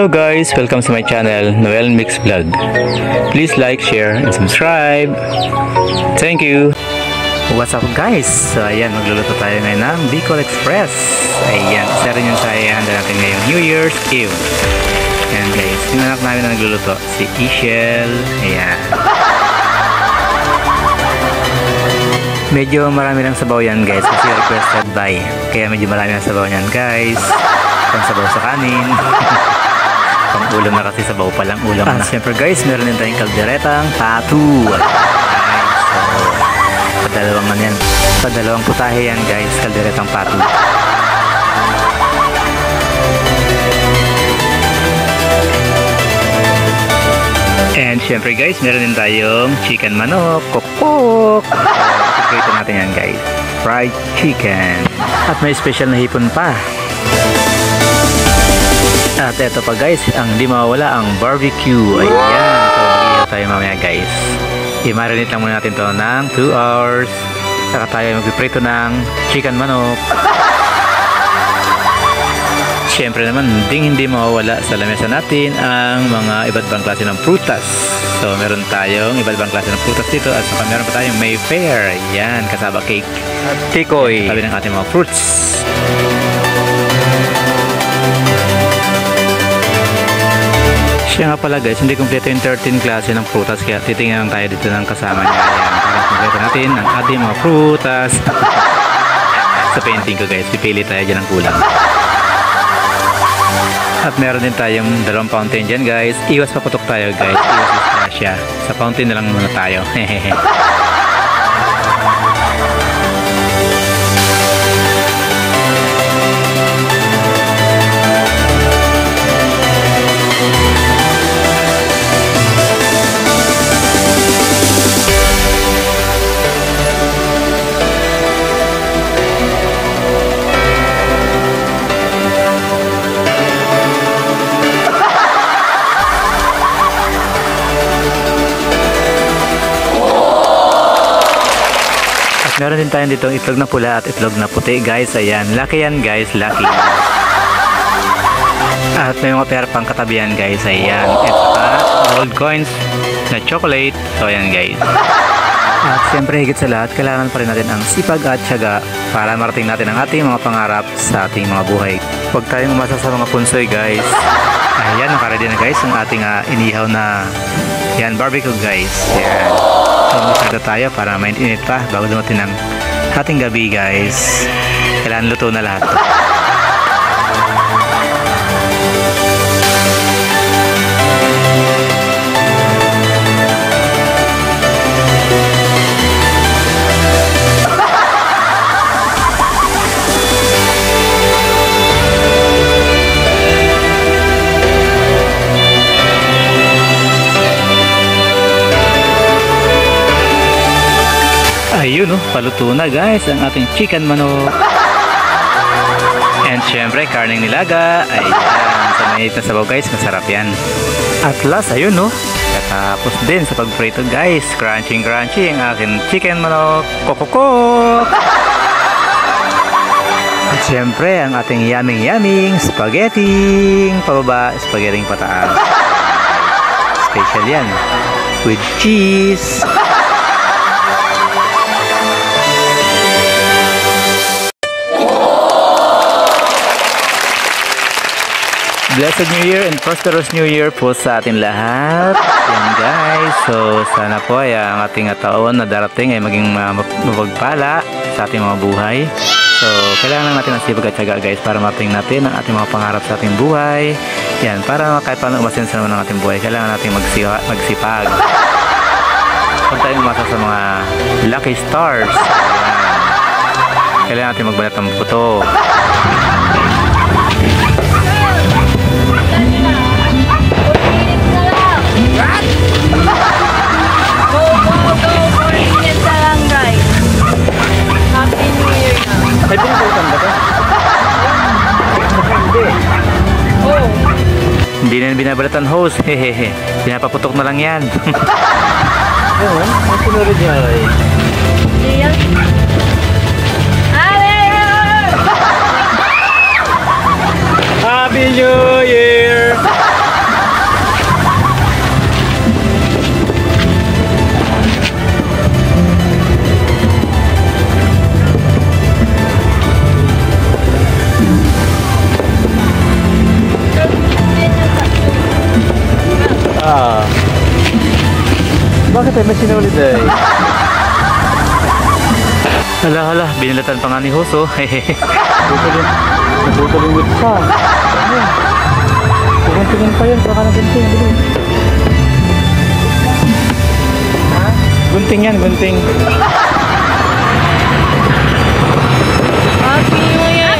Hello guys, welcome to my channel, Noel Mix Vlog. Please like, share, and subscribe. Thank you. What's up guys? So ayan, magluluto tayo ngayon ng Bicol Express. Ayan, isa rin yung sayang natin ngayong New Year's Eve. Ayan guys, yung anak namin na nagluluto, si Ishel. Ayan. Medyo marami ng sabaw yan guys, kasi requested by. Kaya medyo marami ng sabaw yan guys. Pang sabaw sa kanin. Pang ulam na kasi sabaw palang ulam na. Siyempre guys, meron din tayong kalderetang patu. So, padalawang man yan. Padalawang putahe yan guys, kalderetang patu. And syempre guys, meron din tayong chicken manok, kokok. Ito natin yan guys, fried chicken. At may special na hipon pa. At eto pa guys, ang di mawawala ang barbecue. Ayan, so mag-ihaw tayo mamaya guys. I-marinate lang muna natin to ng 2 hours. Saka tayo magpiprito ng chicken manok. Siyempre naman, hindi mawawala sa lamesa natin ang mga iba't ibang klase ng prutas. So, meron tayong iba't ibang klase ng prutas dito. At saka meron pa tayong Mayfair. Yan, kasaba cake. At tikoy. Sabi ng ating mga fruits. Siya nga pala guys, hindi kompleto yung 13 klase ng prutas. Kaya titingnan lang tayo dito ng kasama niya. Yan, para kompleto natin ang ating mga prutas. Sa painting ko guys, pipili tayo dyan ng kulang. At meron din tayong dalawang fountain dyan guys. Iwas paputok tayo guys. Iwas disgrasya. Sa fountain na lang muna tayo. Meron din tayo dito itlog na pula at itlog na puti guys. Ayan, lucky yan guys, lucky. At may mga pera pang katabihan guys. Ayan, at saka gold coins na chocolate. So ayan guys. At siyempre higit sa lahat, kailangan pa rin natin ang sipag at tiyaga para marating natin ang ating mga pangarap sa ating mga buhay. Huwag tayong umasa sa mga punsoy guys. Ayan, nakaready na guys ang ating inihaw na yan, barbecue guys. Ayan. So, magsaga tayo para mainit pa bago dumating ang ating gabi guys. Kailangan luto na lahat. Ayun paluto na guys ang ating chicken manok. And syempre karneng nilaga. Ayan, sa mainit na sabaw guys, masarap yan. At last ayun katapos din sa pagprito guys, crunchy ang aking chicken manok, kokokok. At syempre ang ating yuming spaghetti pababa, spaghetti pataas. Special yan with cheese. Blessed New Year and prosperous New Year po sa ating lahat. Yan guys. So sana po ay ang ating taon na darating ay maging mapagpala sa ating mga buhay. So kailangan lang natin ang sipag at tiyaga guys para marating natin ang ating mga pangarap sa ating buhay. Yan, para kahit paano umasensa naman ang ating buhay, kailangan natin magsipag. Huwag tayong umasa sa mga lucky stars. Yan. Kailangan natin magbanat ng puto. Ay, pinagulutan ba ito? Hindi na binabalatan host. Hehehe. Pinapaputok na lang yan. Oo, ang sinunod niya ay. Happy New Year! Bakit ay may sinulid eh? Hala, binilatan pa nga ni Hoso. Nabutol yung wits pa. Tingin pa yun, baka nagunting. Gunting yan, gunting. Happy New Year!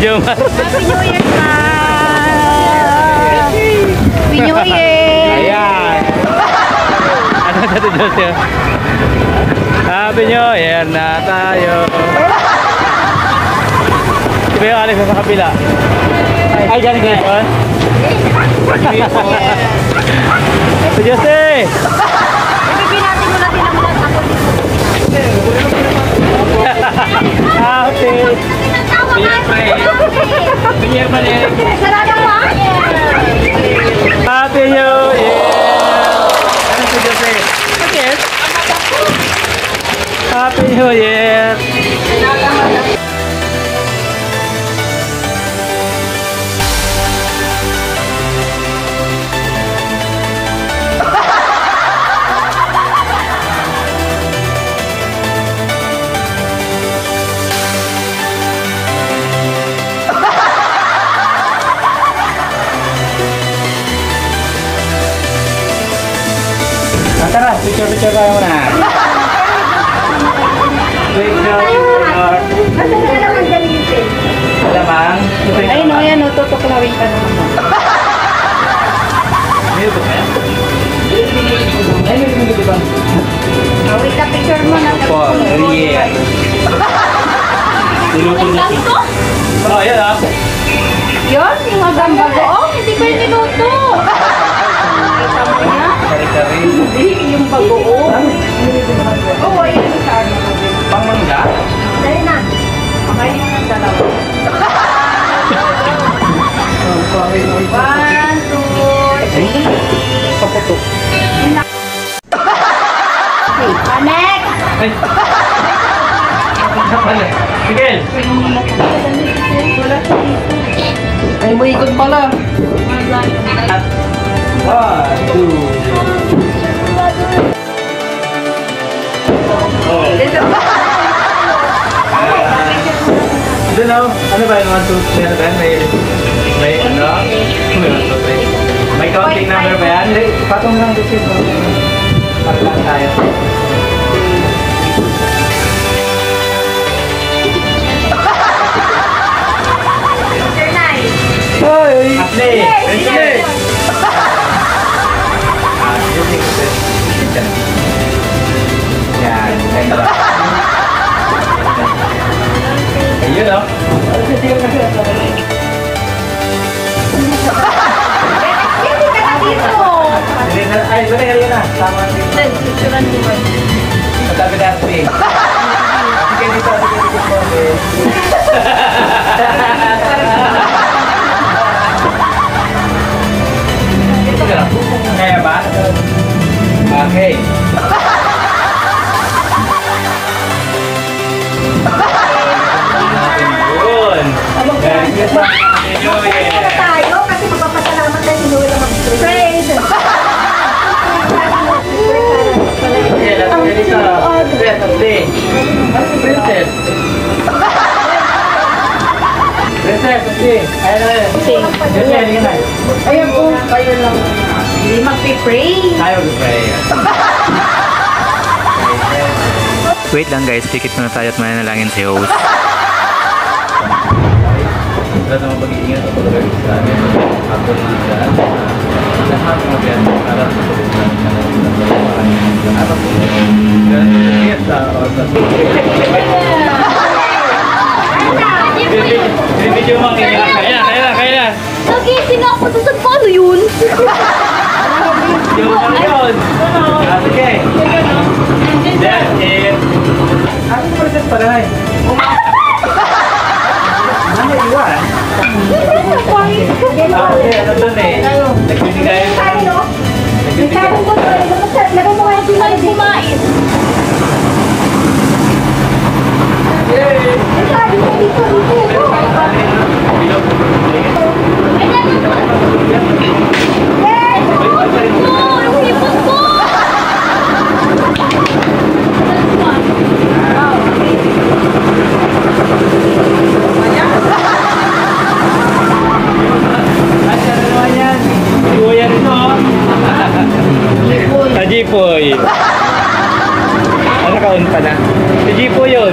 Jomar. Happy New Year, pa! Happy New Year! Ayan. Ano na ito, Joseph? Happy New Year na tayo. Diba yung Alex sa kabila? Ay, galing ka yun? Si Jose! Ibibinatin mo natin ang mga tapos. Happy! Sarado mo? Happy New Year! Ano si Jose? Bakit? Happy New Year! Tara, picture tayo muna. Picture. Nasaan na naman gamitin? Alamang. Ay, no, yan, no, tutuklawin ka naman. Meron ba kaya? Ay, meron ba? Wait ka, picture mo na. Opo, yeah. Niluto niya. Oh, yan ah. Yun, yung hanggang bagoong, hindi ko yung niluto. Kita mo niya? Kari-kari. Hindi, yung bagoong. Oo, yun yung sa ano. Pangmangga? Dahil na. Pakain mo ng dalawa. 1, 2, 3. Paputok. Okay, connect! Ay! Miguel! Ay, mo ikot pala. 1, 2. Doon o, ano ba yun? 1, 2, 3, ano ba yan? May ano? May 1, 2, 3. May counting number ba yan? Patong lang dito. Para lang tayo. Hoy! Asli! Asli! Yan, ganda. Ayun o. Ay, sorry, ayun na. Tama na dito. Matabi na asli. Sige dito, sige dito. Kaya ba? Okay. Yun. Merry Christmas. New Year. Tayo kasi magpapasalamat tayo sinuwi na mag-praise. Okay, lapit ka dito. Princess, Asli. Ano si Princess? Princess, Asli. Ayun na yun. Sing. Jose, hindi ka na. Ayun po, kayo lang. Hindi magpipray. Tayo mag-pray. Wait lang guys, pikit muna tayo at mananalangin si host. Lahat ng pag-iingat at pag-ibig sa amin. Ako na lahat ng mga para sa pag-ibig namin. Video mo, kaya na. Nagising ako sa paano yun? Video mo yun. Sige. That's it. Ano po ito pala eh? Ano iwan? Ano doon eh? Nagbibigay. Lagay mo kaya sila yung kumain. Sabi ko dito. Yung hipon ko! Jipoy. Ano kaon pa na? Si Jipoy yun.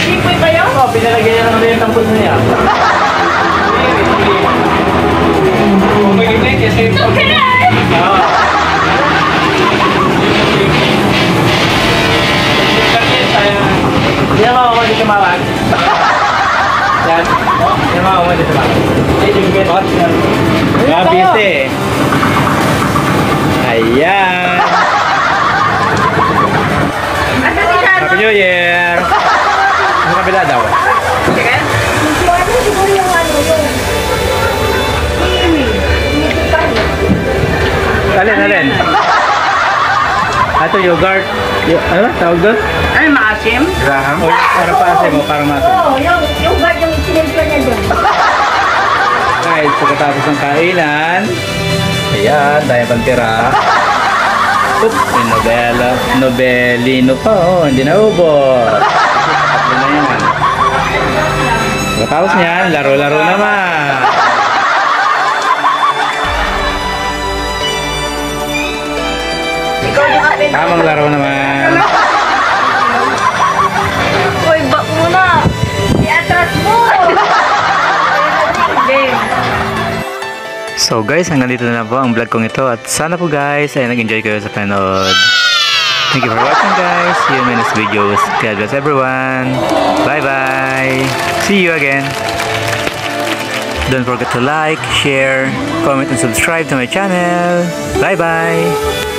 Hipoy ba yun? Oo, pinalagyan niya lang yung tampon niya. Okay na eh! Oo. Yan mga kumali tumawag. Yan. Yan mga kumali tumawag. Yung betot. Mabis eh. Ayan. Happy New Year. Sa kabila daw. Alin? Ito yogurt. Ano? Tawag doon? Ay, maasim? Graham? O parang paasim mo, parang masim. Oo, yung guard yung sinimple niya doon. Guys, pagkatapos ng kainan, ayan, dahil pang tira. Oops, may nobelino pa, oh, hindi na ubos. Tatlo na yan. Pagkatapos niyan, laro-laro naman. Tamang laro naman. Uy, back muna! I-atras mo! Game. So guys, hanggang dito na po ang vlog kong ito at sana po guys ay nag-enjoy kayo sa panood. Thank you for watching guys. See you in my next videos. God bless everyone. Bye bye. See you again. Don't forget to like, share, comment and subscribe to my channel. Bye bye.